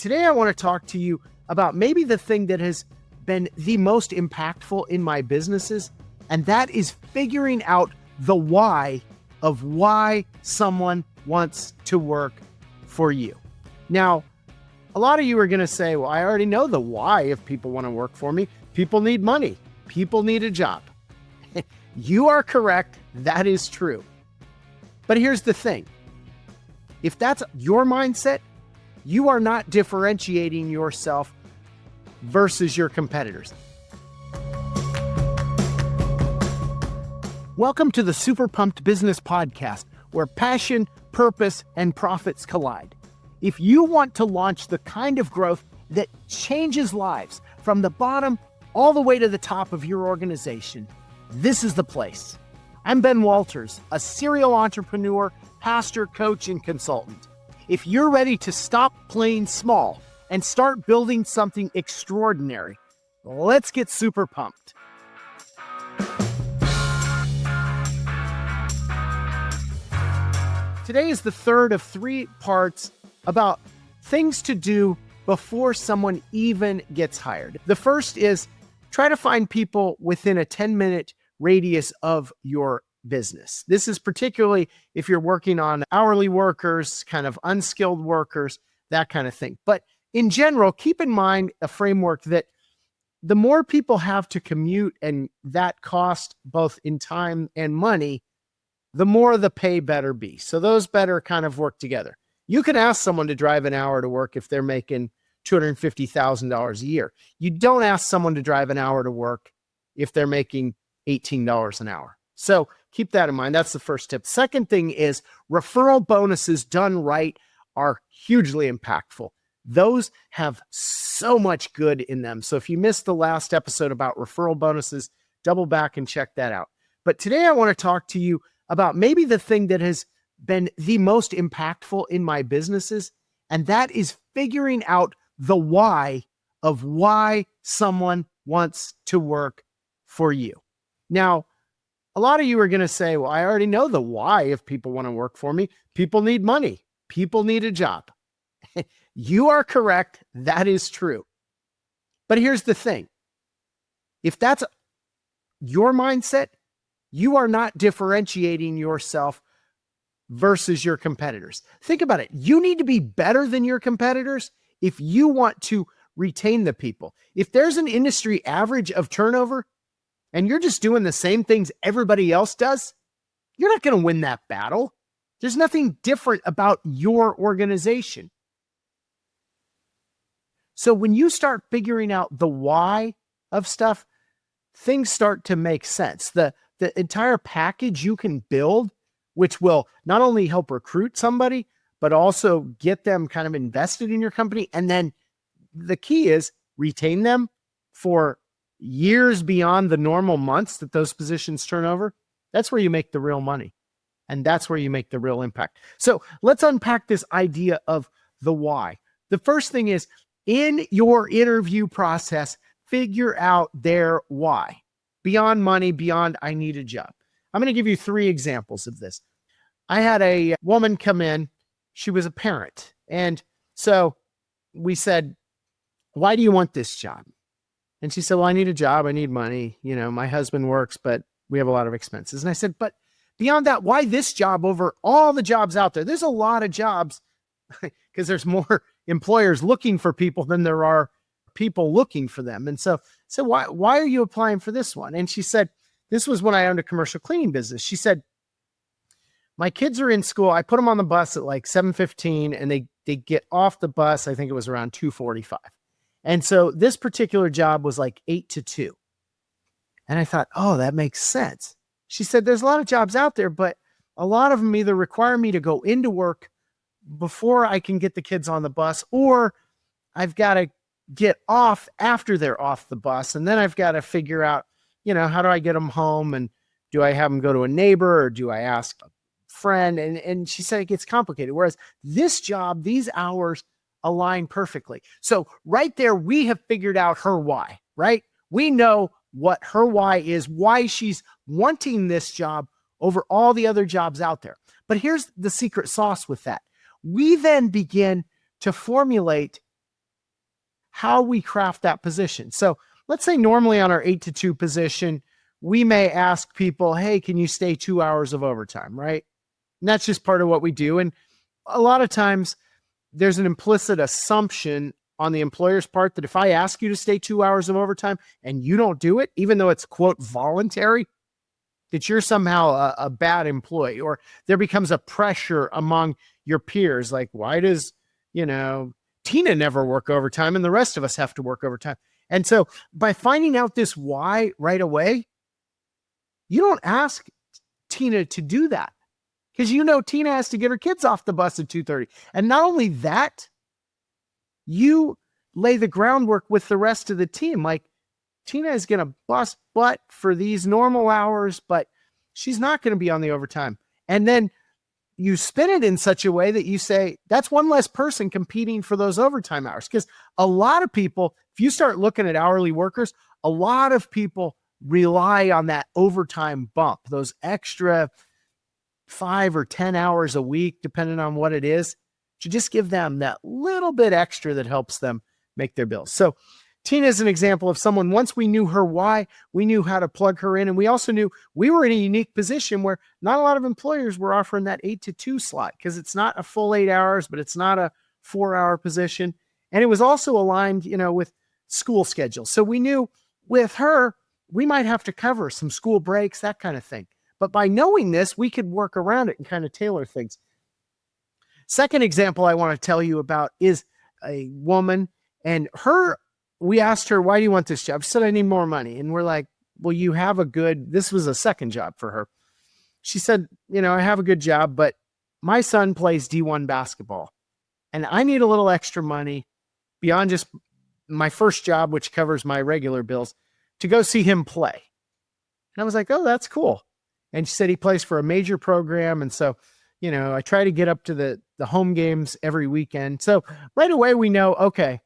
Today, I want to talk to you about maybe the thing that has been the most impactful in my businesses, and that is figuring out the why of why someone wants to work for you. Now, a lot of you are going to say, well, I already know the why if people want to work for me. People need money. People need a job. You are correct. That is true. But here's the thing. If that's your mindset, you are not differentiating yourself versus your competitors. Welcome to the SuperPumped Business Podcast, where passion, purpose, and profits collide. If you want to launch the kind of growth that changes lives from the bottom all the way to the top of your organization, this is the place. I'm Ben Walters, a serial entrepreneur, pastor, coach, and consultant. If you're ready to stop playing small and start building something extraordinary, let's get super pumped. Today is the third of 3 parts about things to do before someone even gets hired. The first is try to find people within a 10-minute radius of your business. This is particularly if you're working on hourly workers, kind of unskilled workers, that kind of thing. But in general, keep in mind a framework that the more people have to commute and that cost both in time and money, the more the pay better be. So those better kind of work together. You can ask someone to drive an hour to work if they're making $250,000 a year. You don't ask someone to drive an hour to work if they're making $18 an hour. So keep that in mind. That's the first tip. Second thing is referral bonuses done right are hugely impactful. Those have so much good in them. So if you missed the last episode about referral bonuses, double back and check that out. But today I want to talk to you about maybe the thing that has been the most impactful in my businesses, and that is figuring out the why of why someone wants to work for you. Now, a lot of you are going to say, well, I already know the why if people want to work for me. People need money. People need a job. You are correct. That is true. But here's the thing. If that's your mindset, you are not differentiating yourself versus your competitors. Think about it. You need to be better than your competitors if you want to retain the people. If there's an industry average of turnover, and you're just doing the same things everybody else does, you're not going to win that battle. There's nothing different about your organization. So when you start figuring out the why of stuff, things start to make sense. The entire package you can build, which will not only help recruit somebody, but also get them kind of invested in your company. And then the key is retain them for years beyond the normal months that those positions turn over. That's where you make the real money. And that's where you make the real impact. So let's unpack this idea of the why. The first thing is in your interview process, figure out their why. Beyond money, beyond I need a job. I'm going to give you 3 examples of this. I had a woman come in. She was a parent. And so we said, why do you want this job? And she said, well, I need a job. I need money. You know, my husband works, but we have a lot of expenses. And I said, but beyond that, why this job over all the jobs out there? There's a lot of jobs because there's more employers looking for people than there are people looking for them. And so why are you applying for this one? And she said, this was when I owned a commercial cleaning business. She said, my kids are in school. I put them on the bus at like 7:15 and they get off the bus. I think it was around 2:45. And so this particular job was like 8 to 2. And I thought, oh, that makes sense. She said, there's a lot of jobs out there, but a lot of them either require me to go into work before I can get the kids on the bus, or I've got to get off after they're off the bus. And then I've got to figure out, you know, how do I get them home? And do I have them go to a neighbor or do I ask a friend? And she said it gets complicated. Whereas this job, these hours align perfectly. So right there, we have figured out her why, right? We know what her why is, why she's wanting this job over all the other jobs out there. But here's the secret sauce with that. We then begin to formulate how we craft that position. So let's say normally on our 8 to 2 position, we may ask people, hey, can you stay 2 hours of overtime, right? And that's just part of what we do. And a lot of times there's an implicit assumption on the employer's part that if I ask you to stay 2 hours of overtime and you don't do it, even though it's quote voluntary, that you're somehow a bad employee, or there becomes a pressure among your peers. Like, why does, Tina never work overtime and the rest of us have to work overtime? And so by finding out this why right away, you don't ask Tina to do that because Tina has to get her kids off the bus at 2:30. And not only that, you lay the groundwork with the rest of the team. Like, Tina is going to bust butt for these normal hours, but she's not going to be on the overtime. And then you spin it in such a way that you say, that's one less person competing for those overtime hours. Because a lot of people, if you start looking at hourly workers, a lot of people rely on that overtime bump, those extra 5 or 10 hours a week, depending on what it is, to just give them that little bit extra that helps them make their bills. So Tina is an example of someone, once we knew her why, we knew how to plug her in. And we also knew we were in a unique position where not a lot of employers were offering that 8 to 2 slot because it's not a full 8 hours, but it's not a 4-hour position. And it was also aligned, with school schedules. So we knew with her, we might have to cover some school breaks, that kind of thing. But by knowing this, we could work around it and kind of tailor things. Second example I want to tell you about is a woman, and we asked her, why do you want this job? She said, I need more money. And we're like, well, this was a second job for her. She said, I have a good job, but my son plays D1 basketball and I need a little extra money beyond just my first job, which covers my regular bills, to go see him play. And I was like, oh, that's cool. And she said he plays for a major program. And so, I try to get up to the home games every weekend. So right away we know, okay,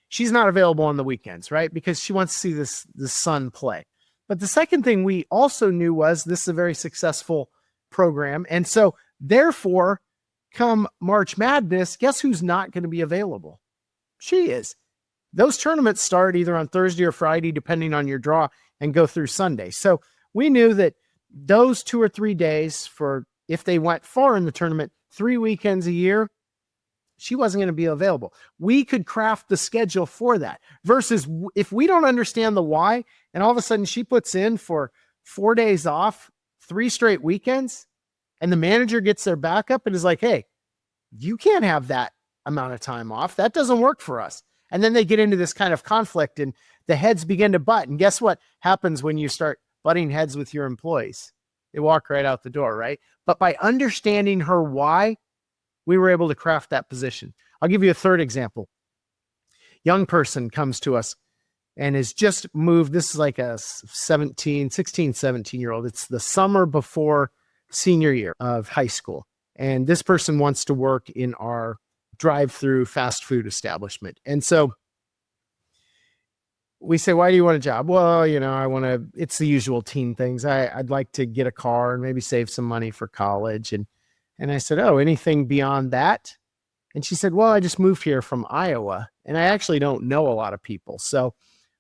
she's not available on the weekends, right? Because she wants to see this son play. But the second thing we also knew was this is a very successful program. And so therefore, come March Madness, guess who's not going to be available? She is. Those tournaments start either on Thursday or Friday, depending on your draw, and go through Sunday. So we knew that those 2 or 3 days, for if they went far in the tournament, 3 weekends a year, she wasn't going to be available. We could craft the schedule for that versus if we don't understand the why, and all of a sudden she puts in for 4 days off, 3 straight weekends, and the manager gets their backup and is like, hey, you can't have that amount of time off. That doesn't work for us. And then they get into this kind of conflict and the heads begin to butt. And guess what happens when you start butting heads with your employees? They walk right out the door, right? But by understanding her why, we were able to craft that position. I'll give you a third example. Young person comes to us and has just moved. This is like a 16, 17-year-old. It's the summer before senior year of high school. And this person wants to work in our drive-through fast food establishment. And so we say, why do you want a job? Well, it's the usual teen things. I'd like to get a car and maybe save some money for college. And I said, oh, anything beyond that? And she said, well, I just moved here from Iowa and I actually don't know a lot of people. So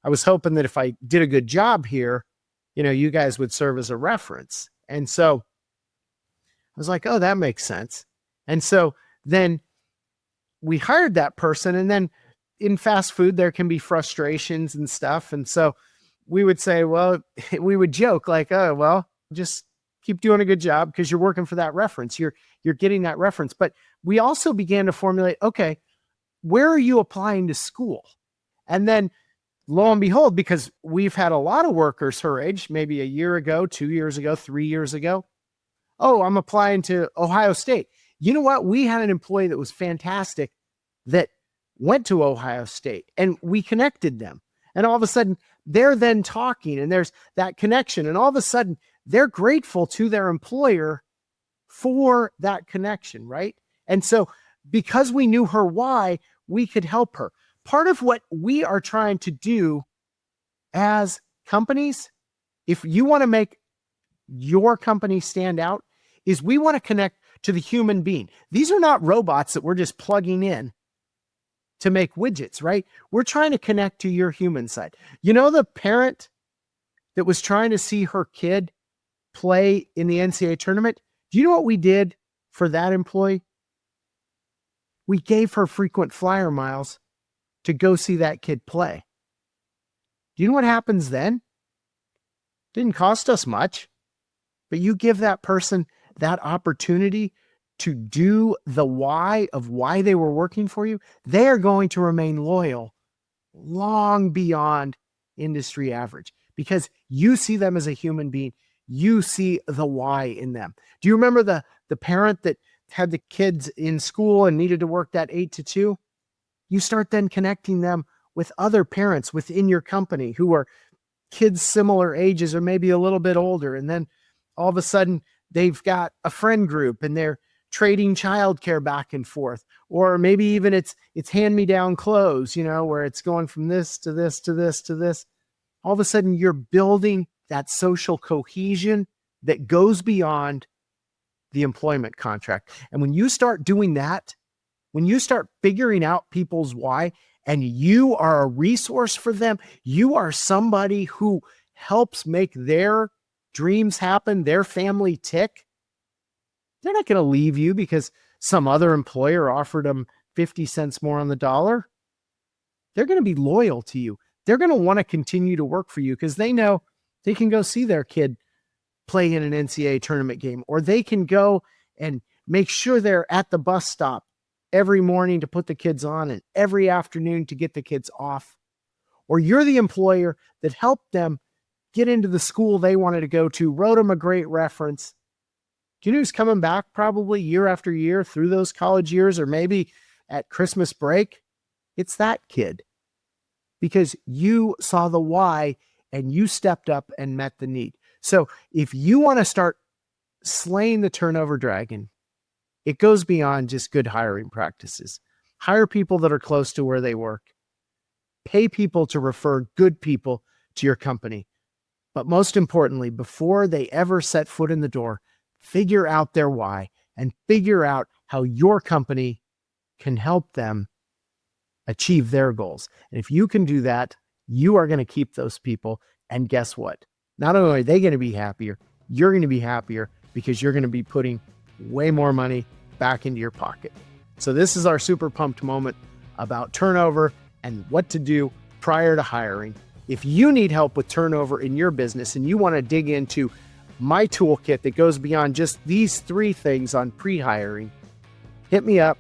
I was hoping that if I did a good job here, you guys would serve as a reference. And so I was like, oh, that makes sense. And so then we hired that person. And then in fast food, there can be frustrations and stuff. And so we would say, well, we would joke like, oh, well, just keep doing a good job because you're working for that reference. You're getting that reference. But we also began to formulate, okay, where are you applying to school? And then lo and behold, because we've had a lot of workers her age, maybe a year ago, 2 years ago, 3 years ago. Oh, I'm applying to Ohio State. You know what? We had an employee that was fantastic that went to Ohio State and we connected them. And all of a sudden they're then talking and there's that connection. And all of a sudden they're grateful to their employer for that connection, right? And so because we knew her why, we could help her. Part of what we are trying to do as companies, if you want to make your company stand out, is we want to connect to the human being. These are not robots that we're just plugging in to make widgets, right? We're trying to connect to your human side. You know, the parent that was trying to see her kid play in the NCAA tournament? Do you know what we did for that employee? We gave her frequent flyer miles to go see that kid play. Do you know what happens then? Didn't cost us much, but you give that person that opportunity to do the why of why they were working for you. They are going to remain loyal long beyond industry average because you see them as a human being. You see the why in them. Do you remember the parent that had the kids in school and needed to work that 8 to 2? You start then connecting them with other parents within your company who are kids similar ages or maybe a little bit older. And then all of a sudden they've got a friend group and they're trading childcare back and forth. Or maybe even it's hand-me-down clothes, where it's going from this to this to this to this. All of a sudden you're building that social cohesion that goes beyond the employment contract. And when you start doing that, when you start figuring out people's why, and you are a resource for them, you are somebody who helps make their dreams happen, their family tick, they're not going to leave you because some other employer offered them 50 cents more on the dollar. They're going to be loyal to you. They're going to want to continue to work for you because they know they can go see their kid play in an NCAA tournament game, or they can go and make sure they're at the bus stop every morning to put the kids on and every afternoon to get the kids off. Or you're the employer that helped them get into the school they wanted to go to, wrote them a great reference. Do you know who's coming back probably year after year through those college years, or maybe at Christmas break? It's that kid. Because you saw the why and you stepped up and met the need. So if you want to start slaying the turnover dragon, it goes beyond just good hiring practices. Hire people that are close to where they work. Pay people to refer good people to your company. But most importantly, before they ever set foot in the door, figure out their why and figure out how your company can help them achieve their goals. And if you can do that, you are going to keep those people. And guess what? Not only are they going to be happier, you're going to be happier because you're going to be putting way more money back into your pocket. So this is our super pumped moment about turnover and what to do prior to hiring. If you need help with turnover in your business and you want to dig into my toolkit that goes beyond just these 3 things on pre-hiring, hit me up,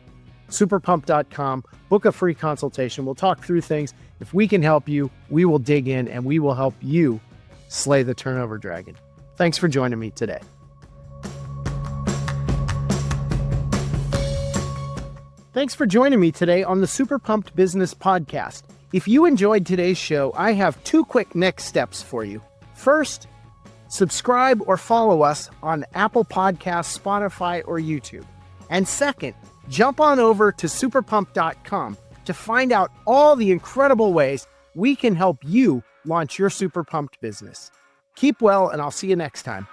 superpumped.com, book a free consultation. We'll talk through things. If we can help you, we will dig in and we will help you slay the turnover dragon. Thanks for joining me today. Thanks for joining me today on the Super Pumped Business Podcast. If you enjoyed today's show, I have 2 quick next steps for you. First, subscribe or follow us on Apple Podcasts, Spotify, or YouTube. And second, jump on over to superpumped.com to find out all the incredible ways we can help you launch your Super Pumped business. Keep well, and I'll see you next time.